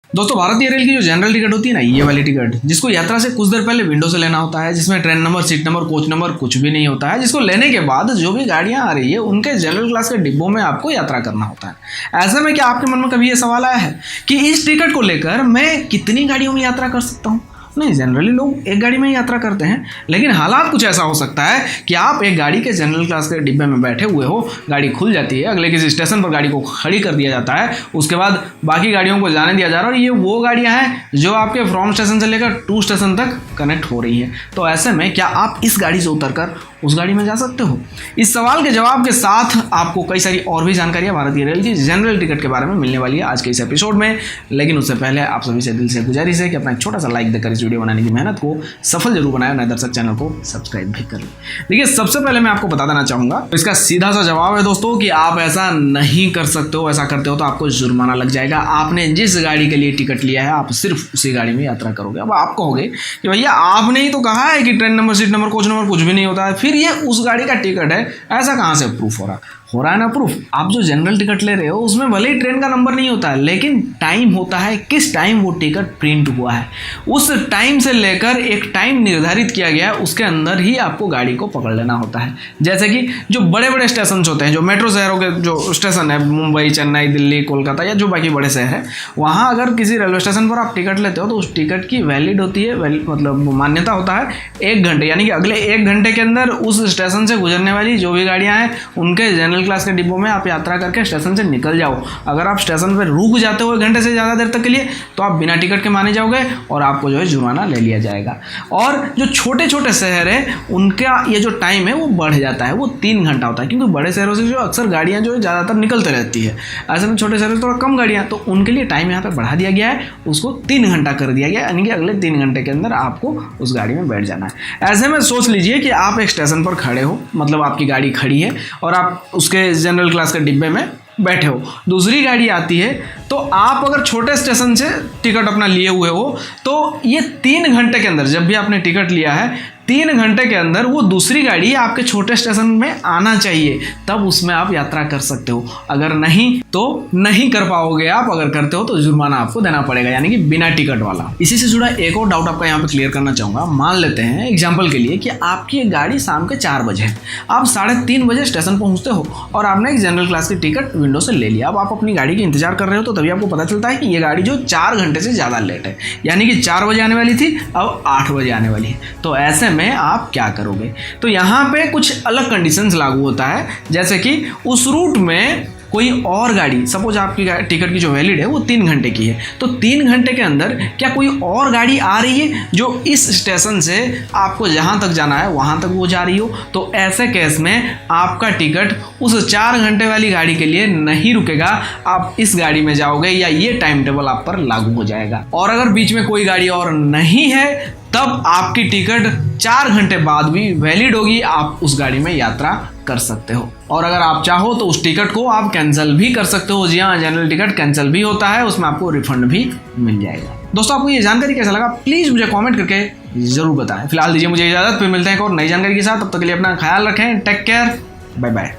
दोस्तों भारतीय रेल की जो जनरल टिकट होती है ना, ये वाली टिकट, जिसको यात्रा से कुछ देर पहले विंडो से लेना होता है, जिसमें train number, seat number, coach number कुछ भी नहीं होता है, जिसको लेने के बाद जो भी गाड़ियां आ रही है उनके जनरल क्लास के डिब्बों में आपको यात्रा करना होता है। ऐसे में क्या आपके मन में कभी ये सवाल आया है कि इस टिकट को लेकर मैं कितनी गाड़ियों में यात्रा कर सकता हूँ? नहीं, जनरली लोग एक गाड़ी में ही यात्रा करते हैं, लेकिन हालात कुछ ऐसा हो सकता है कि आप एक गाड़ी के जनरल क्लास के डिब्बे में बैठे हुए हो, गाड़ी खुल जाती है, अगले किसी स्टेशन पर गाड़ी को खड़ी कर दिया जाता है, उसके बाद बाकी गाड़ियों को जाने दिया जा रहा है और ये वो गाड़ियां हैं जो आपके फ्रॉम स्टेशन से लेकर टू स्टेशन तक कनेक्ट हो रही है। तो ऐसे में क्या आप इस गाड़ी से उतरकर उस गाड़ी में जा सकते हो? इस सवाल के जवाब के साथ आपको कई सारी और भी जानकारियां भारतीय रेल की जनरल टिकट के बारे में मिलने वाली है आज के इस एपिसोड में। लेकिन उससे पहले आप सभी से दिल से गुजारिश है कि अपना एक छोटा सा लाइक देकर इस वीडियो बनाने की मेहनत को सफल जरूर बनाए, नए दर्शक चैनल को सब्सक्राइब भी कर लें। देखिए, सबसे पहले मैं आपको बता देना चाहूंगा, इसका सीधा सा जवाब है दोस्तों कि आप ऐसा नहीं कर सकते हो। ऐसा करते हो तो आपको जुर्माना लग जाएगा। आपने जिस गाड़ी के लिए टिकट लिया है आप सिर्फ उसी गाड़ी में यात्रा करोगे। अब आप कहोगे कि भैया आपने ही तो कहा है कि train number, seat number, coach number कुछ भी नहीं होता है, फिर ये उस गाड़ी का टिकट है, ऐसा कहां से प्रूफ हो रहा है ना प्रूफ। आप जो जनरल टिकट ले रहे हो उसमें भले ही ट्रेन का नंबर नहीं होता है, लेकिन टाइम होता है, किस टाइम वो टिकट प्रिंट हुआ है, उस टाइम से लेकर एक टाइम निर्धारित किया गया है, उसके अंदर ही आपको गाड़ी को पकड़ लेना होता है। जैसे कि जो बड़े बड़े स्टेशन होते हैं, जो मेट्रो शहरों के जो स्टेशन है, मुंबई, चेन्नई, दिल्ली, कोलकाता या जो बाकी बड़े शहर है, वहाँ अगर किसी रेलवे स्टेशन पर आप टिकट लेते हो तो उस टिकट की वैलिड होती है, मतलब मान्यता होता है 1 घंटे, यानी कि अगले 1 घंटे के अंदर उस स्टेशन से गुजरने वाली जो भी गाड़ियाँ हैं उनके जनरल क्लास के डिब्बों में आप यात्रा करके स्टेशन से निकल जाओ। अगर आप स्टेशन पर रुक जाते हो 1 घंटे से ज़्यादा देर तक के लिए तो आप बिना टिकट के माने जाओगे और आपको जो है जुर्माना ले लिया जाएगा। और जो छोटे छोटे शहर है उनका ये जो टाइम है वो बढ़ जाता है, वो 3 घंटा होता है, क्योंकि बड़े शहरों से जो अक्सर गाड़ियाँ जो है ज़्यादातर निकलते रहती है। ऐसे में छोटे शहरों से थोड़ा कम गाड़ियाँ, तो उनके लिए टाइम यहाँ पर बढ़ा दिया गया है, उसको 3 घंटा कर दिया गया, यानी कि अगले 3 घंटे के अंदर आपको उस गाड़ी में बैठ जाना है। ऐसे में सोच लीजिए कि आप एक स्टेशन पर खड़े हो, मतलब आपकी गाड़ी खड़ी है और आप उसके जनरल क्लास के डिब्बे में बैठे हो, दूसरी गाड़ी आती है, तो आप अगर छोटे स्टेशन से टिकट अपना लिए हुए हो तो ये 3 घंटे के अंदर, जब भी आपने टिकट लिया है 3 घंटे के अंदर वो दूसरी गाड़ी आपके छोटे स्टेशन में आना चाहिए, तब उसमें आप यात्रा कर सकते हो। अगर नहीं तो नहीं कर पाओगे आप, अगर करते हो तो जुर्माना आपको देना पड़ेगा, यानी कि बिना टिकट वाला। इसी से जुड़ा एक और डाउट आपका यहाँ पे क्लियर करना चाहूँगा। मान लेते हैं एग्जाम्पल के लिए कि आपकी गाड़ी शाम के 4 बजे है, आप 3:30 बजे स्टेशन पहुँचते हो और आपने एक जनरल क्लास की टिकट विंडो से ले लिया। अब आप अपनी गाड़ी की इंतजार कर रहे हो तो तभी आपको पता चलता है कि ये गाड़ी जो 4 घंटे से ज़्यादा लेट है, यानी कि 4 बजे आने वाली थी, अब 8 बजे आने वाली है। तो ऐसे में आप क्या करोगे? तो यहाँ पे कुछ अलग कंडीशंस लागू होता है, जैसे कि उस रूट में कोई और गाड़ी, सपोज आपकी टिकट की जो वैलिड है वो 3 घंटे की है, तो 3 घंटे के अंदर क्या कोई और गाड़ी आ रही है जो इस स्टेशन से आपको जहाँ तक जाना है वहाँ तक वो जा रही हो, तो ऐसे केस में आपका टिकट उस 4 घंटे वाली गाड़ी के लिए नहीं रुकेगा, आप इस गाड़ी में जाओगे या ये टाइम टेबल आप पर लागू हो जाएगा। और अगर बीच में कोई गाड़ी और नहीं है तब आपकी टिकट 4 घंटे बाद भी वैलिड होगी, आप उस गाड़ी में यात्रा कर सकते हो। और अगर आप चाहो तो उस टिकट को आप कैंसिल भी कर सकते हो। जी हाँ, जनरल टिकट कैंसिल भी होता है, उसमें आपको रिफंड भी मिल जाएगा। दोस्तों, आपको ये जानकारी कैसा लगा प्लीज़ मुझे कमेंट करके ज़रूर बताएं। फिलहाल दीजिए मुझे इजाज़त, फिर मिलते हैं एक और नई जानकारी के साथ। तब तक के लिए अपना ख्याल रखें। Take care, bye bye.